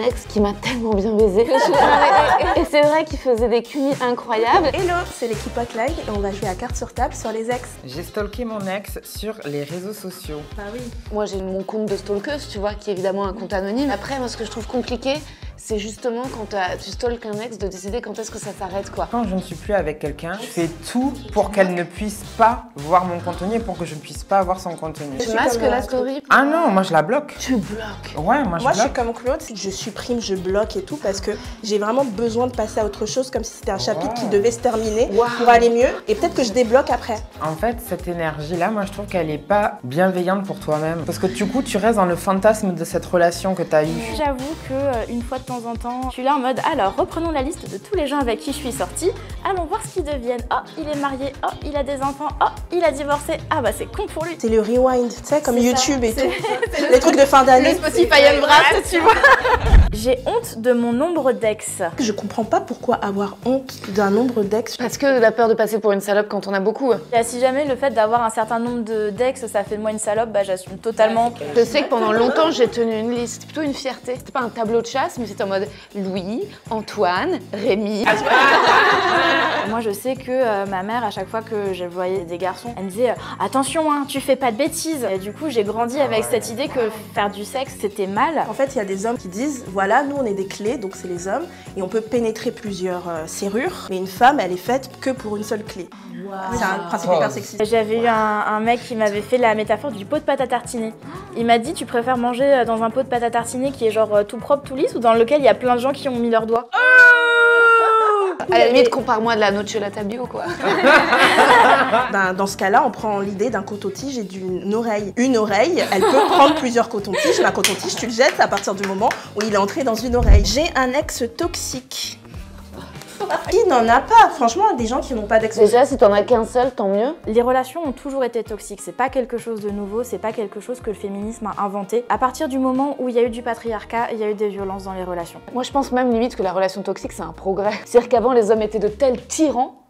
ex qui m'a tellement bien baisé. Et c'est vrai qu'il faisait des cunis incroyables. Hello, c'est l'équipe Hotline et on va jouer à carte sur table sur les ex. J'ai stalké mon ex sur les réseaux sociaux. Bah oui. Moi j'ai mon compte de stalkeuse, tu vois, qui est évidemment un compte anonyme. Après, moi ce que je trouve compliqué, c'est justement quand tu stalkes un ex de décider quand est-ce que ça s'arrête, quoi. Quand je ne suis plus avec quelqu'un, je fais tout pour qu'elle ne puisse pas voir mon contenu et pour que je ne puisse pas voir son contenu. Tu masques la story? Ah non, moi je la bloque. Tu bloques? Ouais, moi je Moi je suis bloque. comme Claude, je supprime, je bloque et tout parce que j'ai vraiment besoin de passer à autre chose comme si c'était un chapitre qui devait se terminer pour aller mieux et peut-être que je débloque après. En fait, cette énergie-là, moi je trouve qu'elle n'est pas bienveillante pour toi-même. Parce que du coup, tu restes dans le fantasme de cette relation que tu as eue. J'avoue qu'une fois de temps en temps, je suis là en mode alors reprenons la liste de tous les gens avec qui je suis sortie, allons voir ce qu'ils deviennent. Oh, il est marié, oh, il a des enfants, oh, il a divorcé, ah bah c'est con pour lui. C'est le rewind, tu sais, comme YouTube et tout. C'est Les trucs de fin d'année. le Spotify Unwrapped, tu vois. J'ai honte de mon nombre d'ex. Je comprends pas pourquoi avoir honte d'un nombre d'ex. Parce que la peur de passer pour une salope quand on a beaucoup. Et si jamais le fait d'avoir un certain nombre d'ex, ça fait de moi une salope, bah j'assume totalement. Je sais que pendant longtemps j'ai tenu une liste, c'était plutôt une fierté. C'était pas un tableau de chasse, mais c'était en mode Louis, Antoine, Rémi. Moi je sais que ma mère, à chaque fois que je voyais des garçons, elle me disait attention hein, tu fais pas de bêtises. Et du coup j'ai grandi avec cette idée que faire du sexe c'était mal. En fait, il y a des hommes qui disent voilà, nous on est des clés, donc c'est les hommes, et on peut pénétrer plusieurs serrures, mais une femme elle est faite que pour une seule clé. C'est un principe hyper sexiste. J'avais eu un mec qui m'avait fait la métaphore du pot de pâte à tartiner. Il m'a dit tu préfères manger dans un pot de pâte à tartiner qui est genre tout propre, tout lisse ou dans lequel il y a plein de gens qui ont mis leurs doigts. À la limite, compare-moi de la nocciolata bio, quoi. Ben, dans ce cas-là, on prend l'idée d'un coton-tige et d'une oreille. Une oreille, elle peut prendre plusieurs cotons-tiges. Un coton-tige, tu le jettes à partir du moment où il est entré dans une oreille. J'ai un ex toxique. Qui n'en a pas? Franchement, des gens qui n'ont pas d'ex. Déjà, si t'en as qu'un seul, tant mieux. Les relations ont toujours été toxiques, c'est pas quelque chose de nouveau, c'est pas quelque chose que le féminisme a inventé. À partir du moment où il y a eu du patriarcat, il y a eu des violences dans les relations. Moi, je pense même limite que la relation toxique, c'est un progrès. C'est-à-dire qu'avant, les hommes étaient de tels tyrans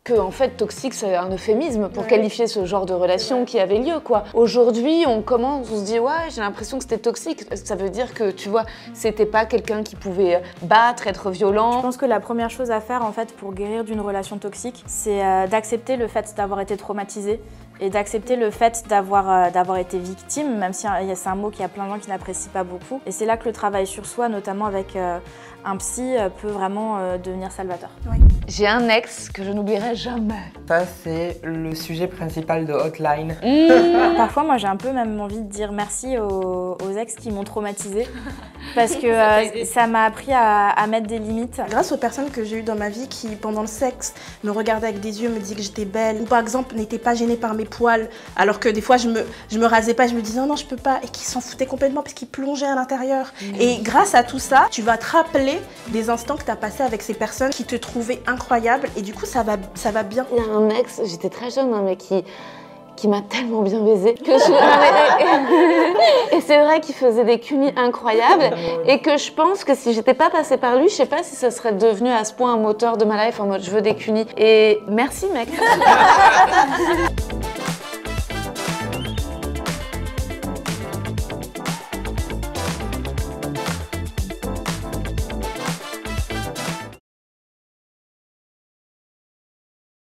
que, en fait, toxique, c'est un euphémisme pour qualifier ce genre de relation qui avait lieu, quoi. Aujourd'hui, on se dit, ouais, j'ai l'impression que c'était toxique. Ça veut dire que, tu vois, c'était pas quelqu'un qui pouvait battre, être violent. Je pense que la première chose à faire, en fait, pour guérir d'une relation toxique, c'est d'accepter le fait d'avoir été traumatisé et d'accepter le fait d'avoir été victime, même si c'est un mot qu'il y a plein de gens qui n'apprécient pas beaucoup. Et c'est là que le travail sur soi, notamment avec un psy, peut vraiment devenir salvateur. Oui. J'ai un ex que je n'oublierai jamais. Ça, c'est le sujet principal de Hotline. Parfois, moi, j'ai un peu même envie de dire merci aux ex qui m'ont traumatisée parce que ça m'a appris à mettre des limites. Grâce aux personnes que j'ai eues dans ma vie qui, pendant le sexe, me regardaient avec des yeux, me disaient que j'étais belle, ou par exemple, n'étaient pas gênées par mes poils, alors que des fois, je me rasais pas, je me disais non, je peux pas, et qui s'en foutaient complètement parce qu'ils plongeaient à l'intérieur. Et grâce à tout ça, tu vas te rappeler des instants que tu as passés avec ces personnes qui te trouvaient incroyable et du coup ça va bien. Il y a un ex, j'étais très jeune, hein, mais qui m'a tellement bien baisé que et c'est vrai qu'il faisait des cunis incroyables et que je pense que si j'étais pas passée par lui, je sais pas si ça serait devenu à ce point un moteur de ma life en mode je veux des cunis. Et merci mec.